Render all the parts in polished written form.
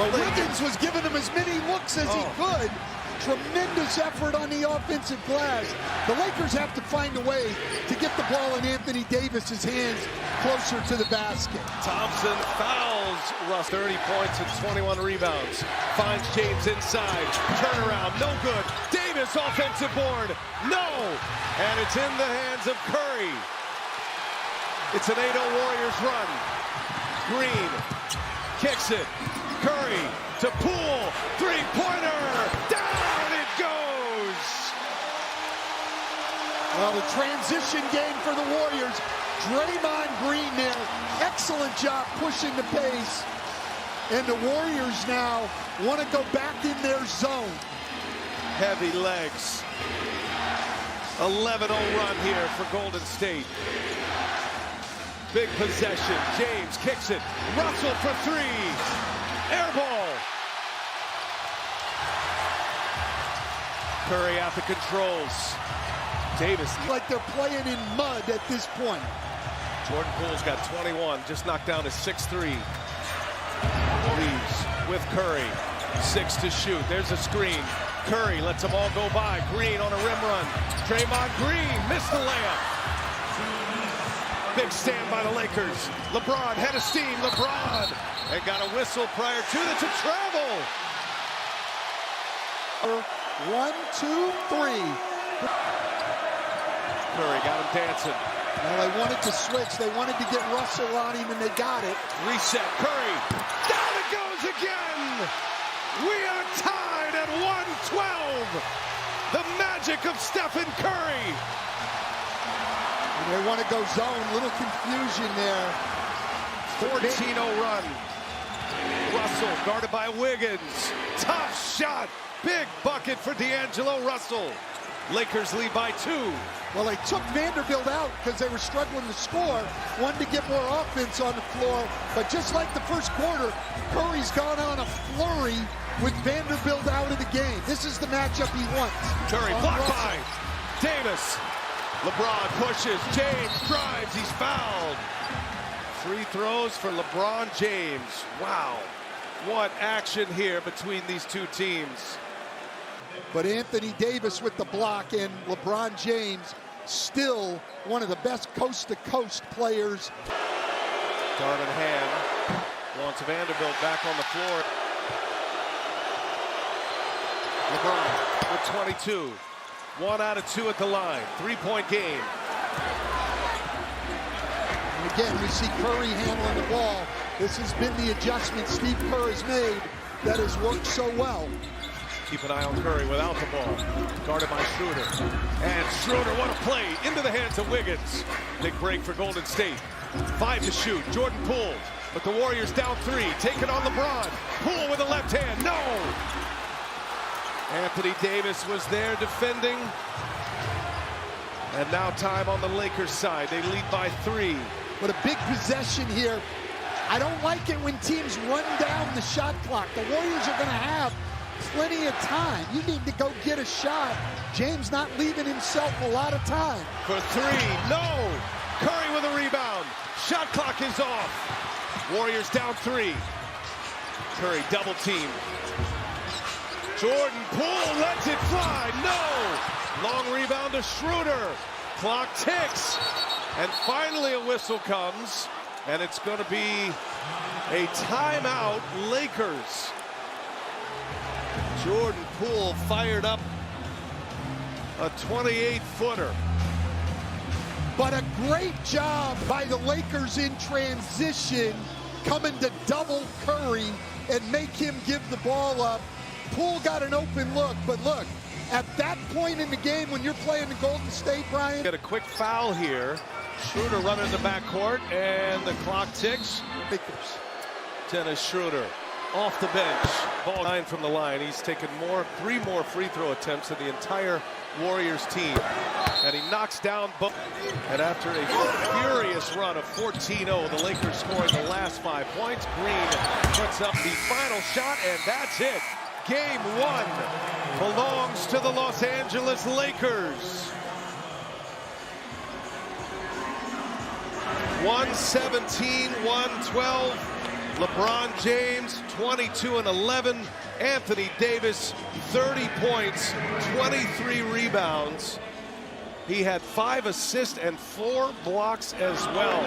Well, Wiggins was giving him as many looks as he could. Tremendous effort on the offensive glass. The Lakers have to find a way to get the ball in Anthony Davis's hands closer to the basket. Thompson fouls Russ. 30 points and 21 rebounds. Finds James inside. Turnaround, no good. Davis offensive board, no. And it's in the hands of Curry. It's an 8-0 Warriors run. Green kicks it. Curry to Poole. Three-pointer. Down it goes. Well, the transition game for the Warriors. Draymond Green there. Excellent job pushing the pace. And the Warriors now want to go back in their zone. Heavy legs. 11-0 run here for Golden State. Big possession. James kicks it. Russell for three. Air ball. Curry at the controls. Davis. Like they're playing in mud at this point. Jordan Poole's got 21. Just knocked down his 6-3. Leaves with Curry. 6 to shoot. There's a screen. Curry lets them all go by. Green on a rim run. Draymond Green missed the layup. Big stand by the Lakers. LeBron head of steam. LeBron. They got a whistle prior to the travel. 1, 2, 3. Curry got him dancing. Well, they wanted to switch. They wanted to get Russell on him, and they got it. Reset. Curry. Down it goes again. We are tied at 112. The magic of Stephen Curry. And they want to go zone. Little confusion there. 14-0 run. Russell guarded by Wiggins. Tough shot. Big bucket for D'Angelo Russell. Lakers lead by 2. Well, they took Vanderbilt out because they were struggling to score. Wanted to get more offense on the floor. But just like the first quarter, Curry's gone on a flurry with Vanderbilt out of the game. This is the matchup he wants. Curry blocked by Davis. LeBron pushes. James drives. He's fouled. Free throws for LeBron James. Wow. What action here between these two teams. But Anthony Davis with the block, and LeBron James still one of the best coast-to-coast players. Darvin Ham wants Vanderbilt back on the floor. LeBron with 22. 1 out of 2 at the line. 3-point game. And again, we see Curry handling the ball. This has been the adjustment Steve Kerr has made that has worked so well. Keep an eye on Curry without the ball. Guarded by Schroeder. And Schroeder, what a play. Into the hands of Wiggins. Big break for Golden State. 5 to shoot. Jordan Poole. But the Warriors down 3. Taking on LeBron. Poole with a left hand. No! Anthony Davis was there defending. And now time on the Lakers side. They lead by 3. What a big possession here. I don't like it when teams run down the shot clock. The Warriors are going to have plenty of time. You need to go get a shot. James not leaving himself a lot of time. For 3, no! Curry with a rebound. Shot clock is off. Warriors down 3. Curry double team. Jordan Poole lets it fly. No! Long rebound to Schroeder. Clock ticks. And finally a whistle comes. And it's going to be a timeout, Lakers. Jordan Poole fired up a 28-footer. But a great job by the Lakers in transition, coming to double Curry and make him give the ball up. Poole got an open look, but look, at that point in the game when you're playing the Golden State, Brian. Get a quick foul here. Schroeder running in the backcourt, and the clock ticks. Lakers. Dennis Schroeder off the bench. Ball 9 from the line. He's taken 3 more free throw attempts than the entire Warriors team. And he knocks down both. And after a furious run of 14-0, the Lakers scoring the last 5 points. Green puts up the final shot, and that's it. Game 1 belongs to the Los Angeles Lakers. 117-112. LeBron James, 22 and 11. Anthony Davis, 30 points, 23 rebounds. He had 5 assists and 4 blocks as well.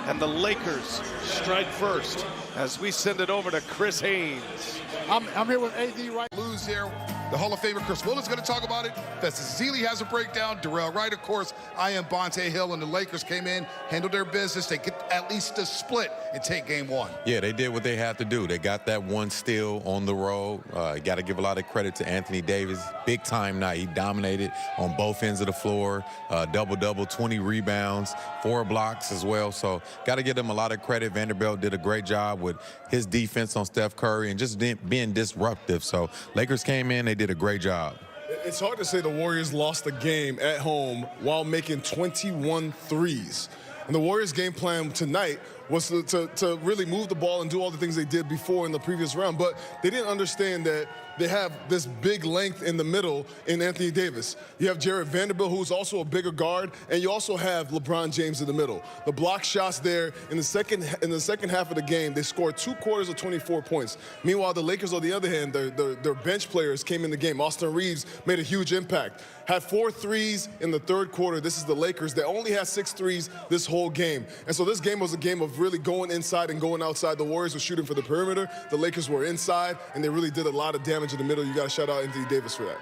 And the Lakers strike first as we send it over to Chris Haynes. I'm here with AD right. Lose there. The Hall of Famer Chris Willis is going to talk about it. Festus Ezeli has a breakdown. Darrell Wright, of course. I am Bonte Hill, and the Lakers came in, handled their business. They get at least a split and take game one. Yeah, they did what they had to do. They got that one steal on the road. Got to give a lot of credit to Anthony Davis. Big time night. He dominated on both ends of the floor. Double-double, 20 rebounds, 4 blocks as well. So got to give them a lot of credit. Vanderbilt did a great job with his defense on Steph Curry and just being disruptive. So Lakers came in, they did a great job. It's hard to say the Warriors lost the game at home while making 21 threes. And the Warriors' game plan tonight was to really move the ball and do all the things they did before in the previous round. But they didn't understand that they have this big length in the middle in Anthony Davis. You have Jared Vanderbilt, who's also a bigger guard, and you also have LeBron James in the middle. The block shots there in the second half of the game, they scored 2 quarters of 24 points. Meanwhile, the Lakers, on the other hand, their bench players came in the game. Austin Reeves made a huge impact. Had 4 threes in the third quarter. This is the Lakers. They only had 6 threes this whole game. And so this game was a game of really going inside and going outside. The Warriors were shooting for the perimeter. The Lakers were inside, and they really did a lot of damage in the middle. You got to shout out Anthony Davis for that.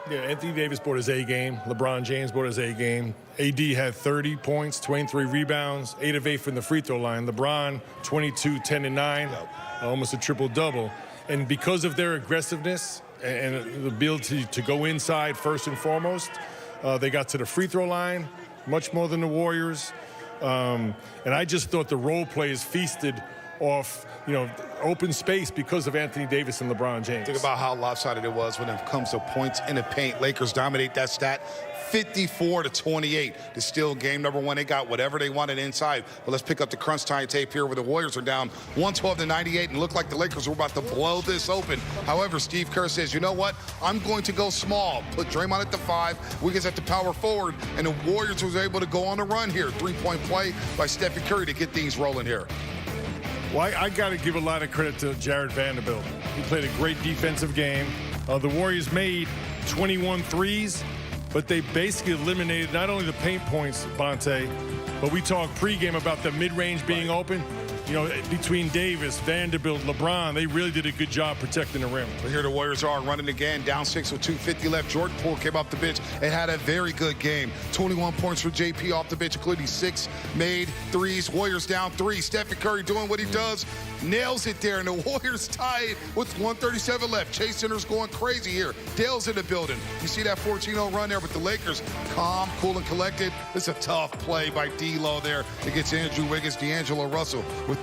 Yeah, Anthony Davis brought his A game. LeBron James brought his A game. AD had 30 points, 23 rebounds, 8 of 8 from the free throw line. LeBron, 22, 10 and 9, almost a triple-double. And because of their aggressiveness and the ability to go inside first and foremost, they got to the free throw line much more than the Warriors. And I just thought the role players feasted off, open space because of Anthony Davis and LeBron James. Think about how lopsided it was when it comes to points in the paint. Lakers dominate that stat 54-28 to steal game number 1. They got whatever they wanted inside. But let's pick up the crunch time tape here where the Warriors are down 112-98 and look like the Lakers were about to blow this open. However, Steve Kerr says, you know what? I'm going to go small. Put Draymond at the 5, Wiggins at the power forward, and the Warriors was able to go on the run here. 3-point play by Stephen Curry to get things rolling here. Well, I got to give a lot of credit to Jared Vanderbilt. He played a great defensive game. The Warriors made 21 threes, but they basically eliminated not only the paint points, Bonte, but we talked pregame about the mid-range being open. Between Davis, Vanderbilt, LeBron, they really did a good job protecting the rim. Well, here the Warriors are running again, down 6 with 2:50 left. Jordan Poole came off the bench and had a very good game. 21 points for JP off the bench, including 6 made threes. Warriors down 3. Stephen Curry doing what he does, nails it there, and the Warriors tied with 137 left. Chase Center's going crazy here. Dale's in the building. You see that 14-0 run there with the Lakers. Calm, cool, and collected. It's a tough play by D-Lo there against Andrew Wiggins, D'Angelo Russell with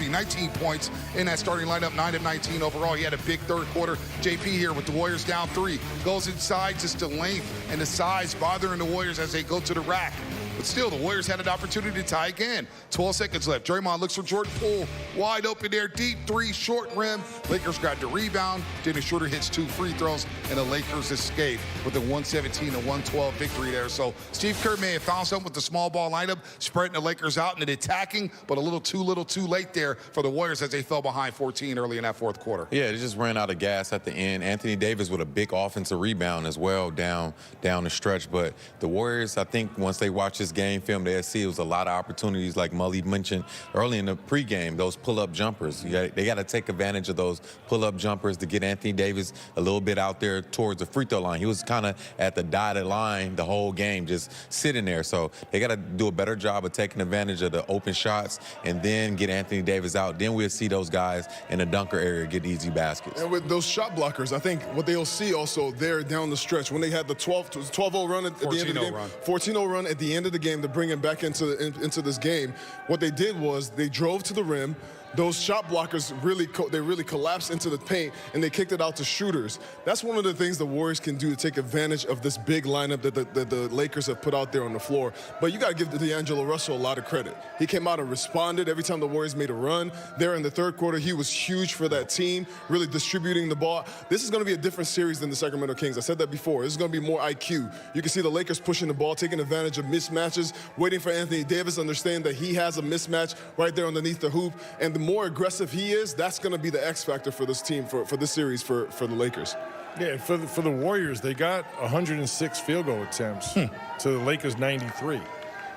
19 points in that starting lineup, 9 of 19 overall. He had a big third quarter. JP here with the Warriors down 3. Goes inside, just the length and the size bothering the Warriors as they go to the rack. But still, the Warriors had an opportunity to tie again. 12 seconds left. Draymond looks for Jordan Poole. Wide open there, deep 3, short rim. Lakers got the rebound. Dennis Schroeder hits 2 free throws, and the Lakers escape with a 117-112 victory there. So Steve Kerr may have found something with the small ball lineup, spreading the Lakers out and then attacking, but a little too late there for the Warriors as they fell behind 14 early in that fourth quarter. Yeah, they just ran out of gas at the end. Anthony Davis with a big offensive rebound as well down the stretch. But the Warriors, I think once they watch this game film, they'll see it was a lot of opportunities, like Mully mentioned early in the pregame, those pull-up jumpers. They got to take advantage of those pull-up jumpers to get Anthony Davis a little bit out there towards the free throw line. He was kind of at the dotted line the whole game, just sitting there. So they got to do a better job of taking advantage of the open shots and then get Anthony Davis out. Then we'll see those guys in the dunker area get easy baskets. And with those shot blockers, I think what they'll see also there down the stretch, when they had the 12-0 run at the end of the game, 14-0 run at the end of the game to bring him back into this game, what they did was they drove to the rim. Those shot blockers really collapsed into the paint, and they kicked it out to shooters. That's one of the things the Warriors can do to take advantage of this big lineup that the Lakers have put out there on the floor. But you got to give D'Angelo Russell a lot of credit. He came out and responded every time the Warriors made a run. There in the third quarter, he was huge for that team, really distributing the ball. This is going to be a different series than the Sacramento Kings. I said that before. This is going to be more IQ. You can see the Lakers pushing the ball, taking advantage of mismatches, waiting for Anthony Davis to understand that he has a mismatch right there underneath the hoop. And the more aggressive he is, that's going to be the X factor for this team, for this series for the Lakers. Yeah, for the Warriors, they got 106 field goal attempts to the Lakers 93,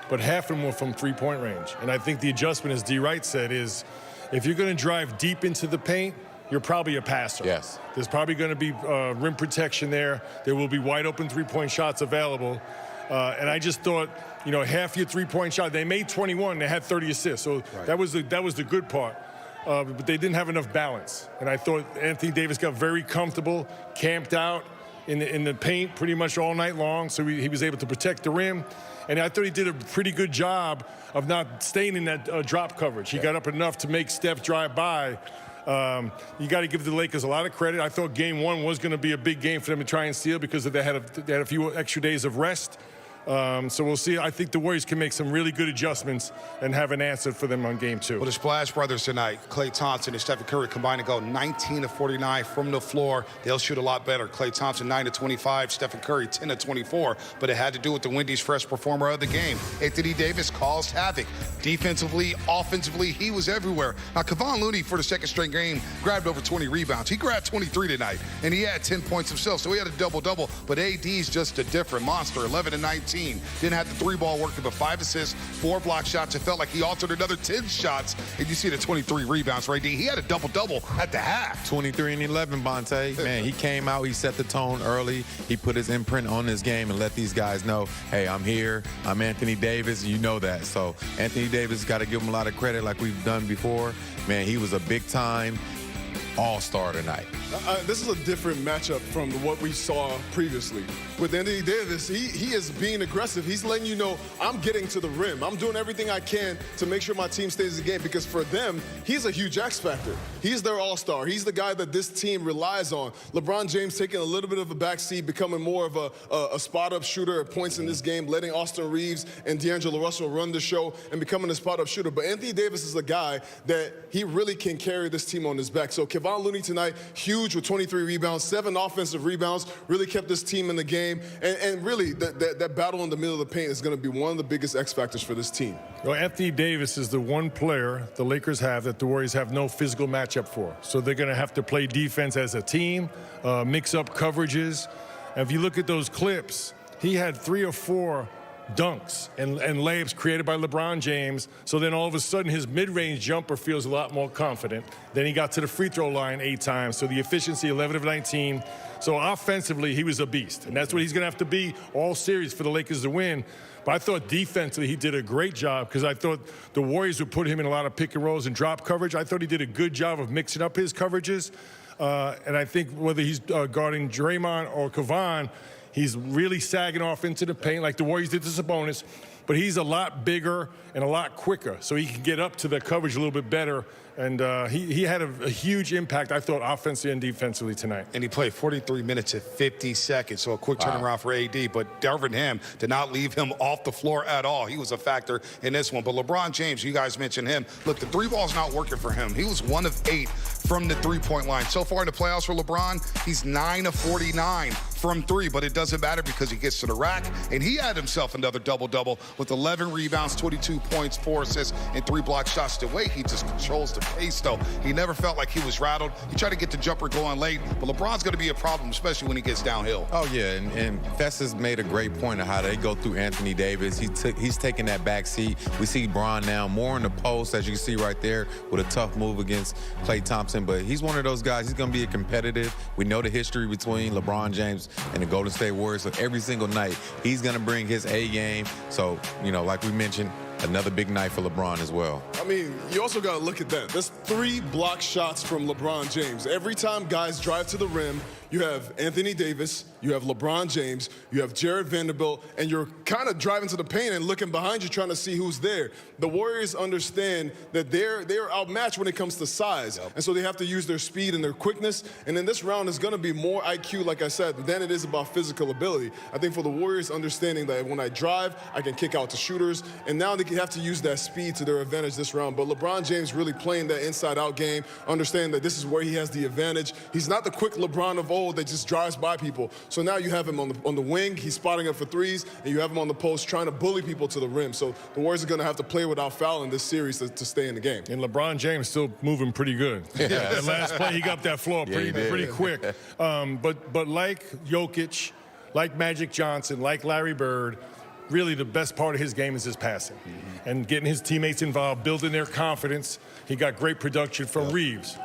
but half of them were from three-point range. And I think the adjustment, as D. Wright said, is if you're going to drive deep into the paint, you're probably a passer. Yes. There's probably going to be rim protection there. There will be wide open three-point shots available. And I just thought, you know, half your three-point shot, they made 21, they had 30 assists. So that was the good part. But they didn't have enough balance. And I thought Anthony Davis got very comfortable, camped out in the paint pretty much all night long. So he was able to protect the rim. And I thought he did a pretty good job of not staying in that drop coverage. He got up enough to make Steph drive by. You got to give the Lakers a lot of credit. I thought Game 1 was going to be a big game for them to try and steal because they had a few extra days of rest. So we'll see. I think the Warriors can make some really good adjustments and have an answer for them on Game 2. Well, the Splash Brothers tonight, Klay Thompson and Stephen Curry combined to go 19 of 49 from the floor. They'll shoot a lot better. Klay Thompson 9 of 25, Stephen Curry 10 of 24. But it had to do with the Wendy's Fresh performer of the game. Anthony Davis caused havoc. Defensively, offensively, he was everywhere. Now, Kevon Looney, for the second straight game, grabbed over 20 rebounds. He grabbed 23 tonight, and he had 10 points himself, so he had a double-double. But AD's just a different monster, 11 and 19. Didn't have the three-ball working, but 5 assists, 4 block shots. It felt like he altered another 10 shots, and you see the 23 rebounds for AD. He had a double-double at the half. 23 and 11, Bonte. Man, he came out, he set the tone early. He put his imprint on his game and let these guys know, hey, I'm here. I'm Anthony Davis. You know that. So Anthony Davis, got to give him a lot of credit like we've done before. Man, he was a big-time all-star tonight. This is a different matchup from what we saw previously. With Anthony Davis, he is being aggressive. He's letting you know, I'm getting to the rim. I'm doing everything I can to make sure my team stays in the game, because for them, he's a huge X factor. He's their all-star. He's the guy that this team relies on. LeBron James taking a little bit of a backseat, becoming more of a spot-up shooter at points in this game, letting Austin Reeves and D'Angelo Russell run the show and becoming a spot-up shooter. But Anthony Davis is a guy that he really can carry this team on his back. So Kevon Looney tonight, huge with 23 rebounds, 7 offensive rebounds, really kept this team in the game. And really, that battle in the middle of the paint is going to be one of the biggest X factors for this team. Well, Anthony Davis is the one player the Lakers have that the Warriors have no physical matchup for. So they're going to have to play defense as a team, mix up coverages. And if you look at those clips, he had 3 or 4 dunks and layups created by LeBron James. So then all of a sudden his mid-range jumper feels a lot more confident. Then he got to the free throw line 8 times. So the efficiency, 11 of 19. So offensively, he was a beast. And that's what he's going to have to be all series for the Lakers to win. But I thought defensively he did a great job, because I thought the Warriors would put him in a lot of pick and rolls and drop coverage. I thought he did a good job of mixing up his coverages. And I think whether he's guarding Draymond or Kevon, he's really sagging off into the paint like the Warriors did to Sabonis, but he's a lot bigger and a lot quicker, so he can get up to the coverage a little bit better. And he had a huge impact, I thought, offensively and defensively tonight. And he played 43 minutes and 50 seconds, so a quick turnaround for AD. But Darvin Ham did not leave him off the floor at all. He was a factor in this one. But LeBron James, you guys mentioned him. Look, the 3-ball's not working for him. He was 1 of 8 from the 3-point line. So far in the playoffs for LeBron, he's 9 of 49 from 3, but it doesn't matter because he gets to the rack, and he had himself another double-double with 11 rebounds, 22 points, 4 assists, and 3 block shots. The way he just controls the pace, though, he never felt like he was rattled. He tried to get the jumper going late, but LeBron's going to be a problem, especially when he gets downhill. Oh, yeah, and Fess has made a great point of how they go through Anthony Davis. He's taking that back seat. We see Bron now more in the post, as you can see right there, with a tough move against Klay Thompson, but he's one of those guys. He's going to be a competitive. We know the history between LeBron James and the Golden State Warriors, so every single night he's going to bring his A game. So, you know, like we mentioned, another big night for LeBron as well. I mean, you also got to look at that. That's 3 block shots from LeBron James. Every time guys drive to the rim, you have Anthony Davis, you have LeBron James, you have Jared Vanderbilt, and you're kind of driving to the paint and looking behind you trying to see who's there. The Warriors understand that they're outmatched when it comes to size, and so they have to use their speed and their quickness. And in this round, it's going to be more IQ, like I said, than it is about physical ability. I think for the Warriors, understanding that when I drive, I can kick out to shooters, and now they have to use that speed to their advantage this round. But LeBron James really playing that inside-out game, understanding that this is where he has the advantage. He's not the quick LeBron of old. old that just drives by people. So now you have him on the wing. He's spotting up for threes, and you have him on the post trying to bully people to the rim. So the Warriors are going to have to play without fouling this series to stay in the game. And LeBron James still moving pretty good. That last play, he got up that floor pretty quick. But like Jokic, like Magic Johnson, like Larry Bird, really the best part of his game is his passing. And getting his teammates involved, building their confidence. He got great production from Reeves.